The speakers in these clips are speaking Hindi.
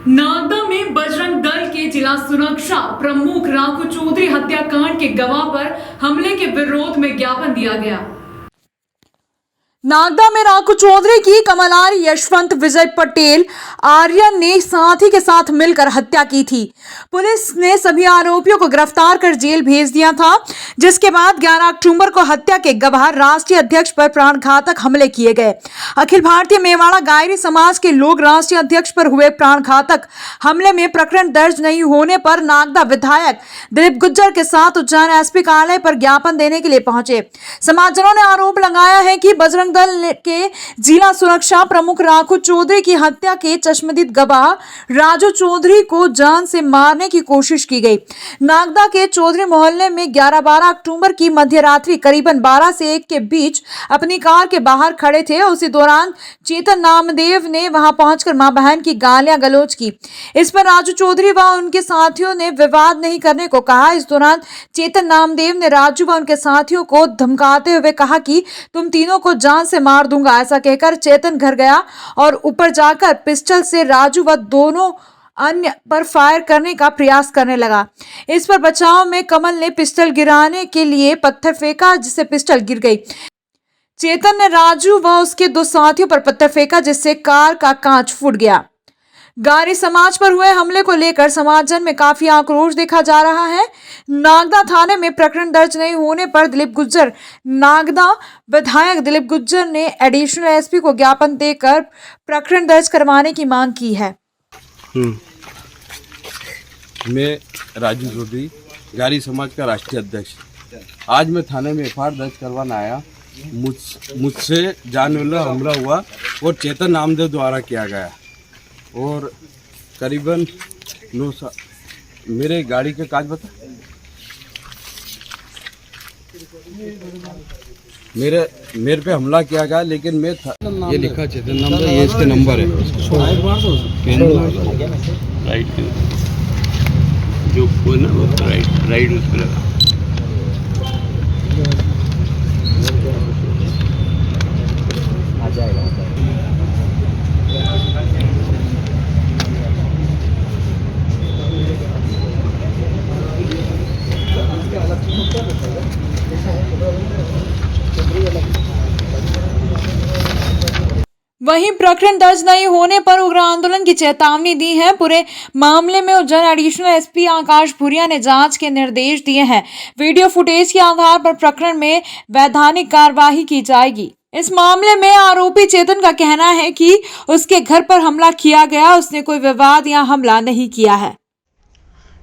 नागदा में बजरंग दल के जिला सुरक्षा प्रमुख राघव चौधरी हत्याकांड के गवाह पर हमले के विरोध में ज्ञापन दिया गया। नागदा में राघव चौधरी की कमलारी यशवंत विजय पटेल आर्यन ने साथी के साथ मिलकर हत्या की थी। पुलिस ने सभी आरोपियों को गिरफ्तार कर जेल भेज दिया था, जिसके बाद 11 अक्टूबर को हत्या के गवाह राष्ट्रीय अध्यक्ष पर प्राणघातक हमले किए गए। अखिल भारतीय मेवाड़ा गायरी समाज के लोग राष्ट्रीय अध्यक्ष पर हुए प्राणघातक हमले में प्रकरण दर्ज नहीं होने पर नागदा विधायक दिलीप गुज्जर के साथ उज्जैन एसपी कार्यालय पर ज्ञापन देने के लिए पहुंचे। समाजजनों ने आरोप लगाया है कि बजरंग दल के जिला सुरक्षा प्रमुख राघव चौधरी की हत्या के चश्मदीद गवाह राजू चौधरी को जान से मारने की कोशिश की गई। नागदा के चौधरी मोहल्ले में 11-12 अक्टूबर की मध्यरात्रि करीबन 12 से 1 के बीच अपनी कार के बाहर खड़े थे। उसी दौरान चेतन नामदेव ने वहां पहुंचकर मां बहन की गालियां गलौज की। इस पर राजू चौधरी व उनके साथियों ने विवाद नहीं करने को कहा। इस दौरान चेतन नामदेव ने राजू व उनके साथियों को धमकाते हुए कहा कि तुम तीनों को जान से मार दूंगा। ऐसा कहकर चेतन घर गया और ऊपर जाकर पिस्टल से राजू व दोनों अन्य पर फायर करने का प्रयास करने लगा। इस पर बचाव में कमल ने पिस्टल गिराने के लिए पत्थर फेंका, जिससे पिस्टल गिर गई। चेतन ने राजू व उसके 2 साथियों पर पत्थर फेंका, जिससे कार का कांच फूट गया। गायरी समाज पर हुए हमले को लेकर समाजजन में काफी आक्रोश देखा जा रहा है। नागदा थाने में प्रकरण दर्ज नहीं होने पर नागदा विधायक दिलीप गुज्जर ने एडिशनल एसपी को ज्ञापन देकर प्रकरण दर्ज करवाने की मांग की है। मैं राजू चौधरी गायरी समाज का राष्ट्रीय अध्यक्ष। आज मैं थाने में एफआईआर दर्ज करवाना आया। मुझसे जानलेवा हमला हुआ और चेतन नामदेव द्वारा किया गया और करीबन 9 साल मेरे गाड़ी का कागज बता। मेरे पे हमला किया गया, लेकिन मैं ये लिखा चेतन नामदेव, ये इसके नंबर है। राइट जो ना राइट उस पर लगा। आ जाएगा। वहीं प्रकरण दर्ज नहीं होने पर उग्र आंदोलन की चेतावनी दी है। पूरे मामले में उज्जैन एडिशनल एसपी आकाश भूरिया ने जांच के निर्देश दिए हैं। वीडियो फुटेज के आधार पर प्रकरण में वैधानिक कार्यवाही की जाएगी। इस मामले में आरोपी चेतन का कहना है कि उसके घर पर हमला किया गया, उसने कोई विवाद या हमला नहीं किया है।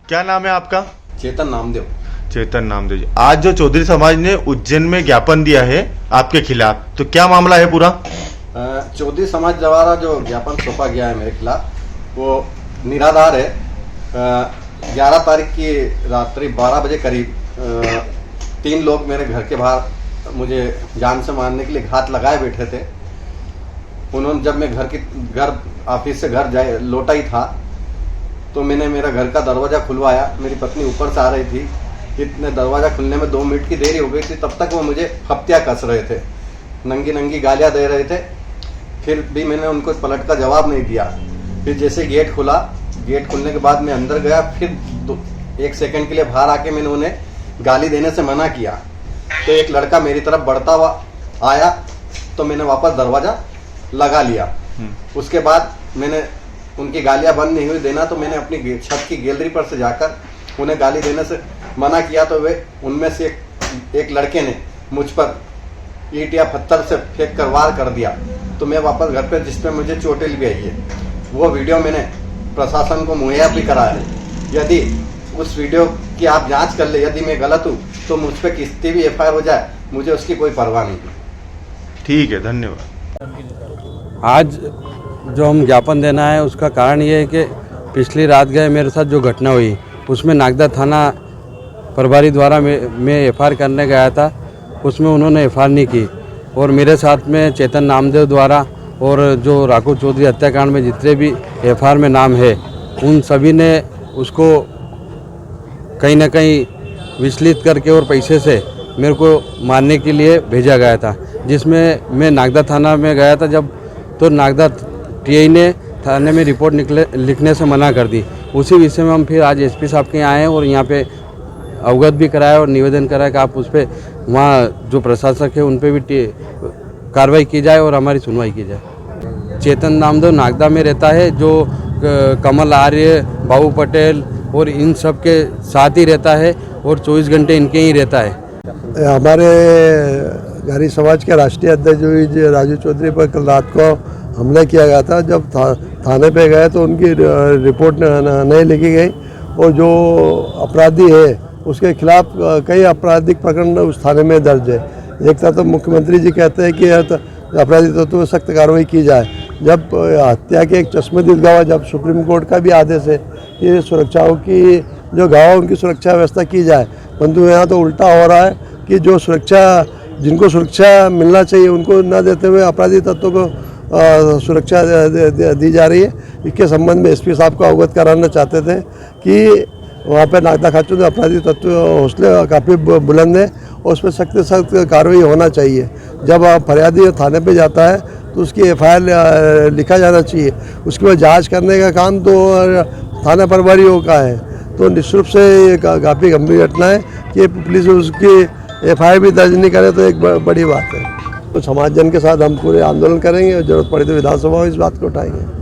क्या नाम है आपका? चेतन नामदेव। चेतन नामदेव जी, आज जो चौधरी समाज ने उज्जैन में ज्ञापन दिया है आपके खिलाफ, तो क्या मामला है पूरा? चौधरी समाज द्वारा जो ज्ञापन सौंपा गया है मेरे खिलाफ, वो निराधार है। 11 तारीख की रात्रि 12 बजे करीब 3 लोग मेरे घर के बाहर मुझे जान से मारने के लिए घात लगाए बैठे थे। उन्होंने जब मैं घर ऑफिस से घर जाए लौटा ही था, तो मैंने मेरा घर का दरवाज़ा खुलवाया। मेरी पत्नी ऊपर से आ रही थी। इतने दरवाज़ा खुलने में 2 मिनट की देरी हो गई थी। तब तक वो मुझे हफ्तियाँ कस रहे थे, नंगी गालियाँ दे रहे थे। फिर भी मैंने उनको पलट का जवाब नहीं दिया। फिर जैसे गेट खुला, गेट खुलने के बाद मैं अंदर गया। फिर 1 सेकंड के लिए बाहर आके मैंने उन्हें गाली देने से मना किया, तो एक लड़का मेरी तरफ बढ़ता हुआ आया, तो मैंने वापस दरवाज़ा लगा लिया। उसके बाद मैंने उनकी गालियाँ बंद नहीं हुई देना, तो मैंने अपनी छत की गैलरी पर से जाकर उन्हें गाली देने से मना किया। तो वे उनमें से एक लड़के ने मुझ पर ईंट या पत्थर से फेंक कर वार कर दिया। तो मैं वापस घर पे, जिसपे मुझे चोटें भी आई है, वो वीडियो मैंने प्रशासन को मुहैया भी कराया है। यदि उस वीडियो की आप जांच कर ले, यदि मैं गलत हूँ तो मुझ पर किसी भी एफआईआर हो जाए, मुझे उसकी कोई परवाह नहीं है। ठीक है, धन्यवाद। आज जो हम ज्ञापन देना है उसका कारण ये है कि पिछली रात गए मेरे साथ जो घटना हुई, उसमें नागदा थाना प्रभारी द्वारा मैं एफआईआर करने गया था, उसमें उन्होंने एफआईआर नहीं की। और मेरे साथ में चेतन नामदेव द्वारा और जो राघव चौधरी हत्याकांड में जितने भी एफआईआर में नाम है, उन सभी ने उसको कहीं ना कहीं विचलित करके और पैसे से मेरे को मारने के लिए भेजा गया था। जिसमें मैं नागदा थाना में गया था जब, तो नागदा टीआई ने थाने में रिपोर्ट लिखने से मना कर दी। उसी विषय में हम फिर आज एसपी साहब के यहाँ आए और यहाँ पे अवगत भी कराया और निवेदन कराया कि आप उस पर वहाँ जो प्रशासक है उन पर भी कार्रवाई की जाए और हमारी सुनवाई की जाए। चेतन नामदेव नागदा में रहता है, जो कमल आर्य, बाबू पटेल और इन सब के साथ ही रहता है और 24 घंटे इनके ही रहता है। हमारे गारी समाज के राष्ट्रीय अध्यक्ष जो राजू चौधरी पर कल रात को हमला किया गया था। जब थाने पे गए तो उनकी रिपोर्ट नहीं लिखी गई और जो अपराधी है उसके खिलाफ कई आपराधिक प्रकरण उस थाने में दर्ज है। एक तो मुख्यमंत्री जी कहते हैं कि अपराधी तत्वों पर सख्त कार्रवाई की जाए, जब हत्या के एक चश्मदीद गवाह, जब सुप्रीम कोर्ट का भी आदेश है कि सुरक्षाओं की जो गवाह उनकी सुरक्षा व्यवस्था की जाए, परंतु यहाँ तो उल्टा हो रहा है कि जो सुरक्षा जिनको सुरक्षा मिलना चाहिए उनको न देते हुए अपराधी तत्वों को सुरक्षा दी जा रही है। इसके संबंध में एसपी साहब को अवगत कराना चाहते थे कि वहाँ पे नागदा खाचू में अपराधी तत्व हौसले काफ़ी बुलंद है और उस पर सख्त से सख्त कार्रवाई होना चाहिए। जब फरियादी थाने पे जाता है तो उसकी FIR लिखा जाना चाहिए, उसके बाद जांच करने का काम तो थाना प्रभारियों का है। तो निश्चित रूप से ये काफ़ी गंभीर घटना है कि पुलिस उसकी FIR भी दर्ज नहीं करे तो एक बड़ी बात है। तो समाज जन के साथ हम पूरे आंदोलन करेंगे और जरूरत पड़े तो विधानसभा में इस बात को उठाएंगे।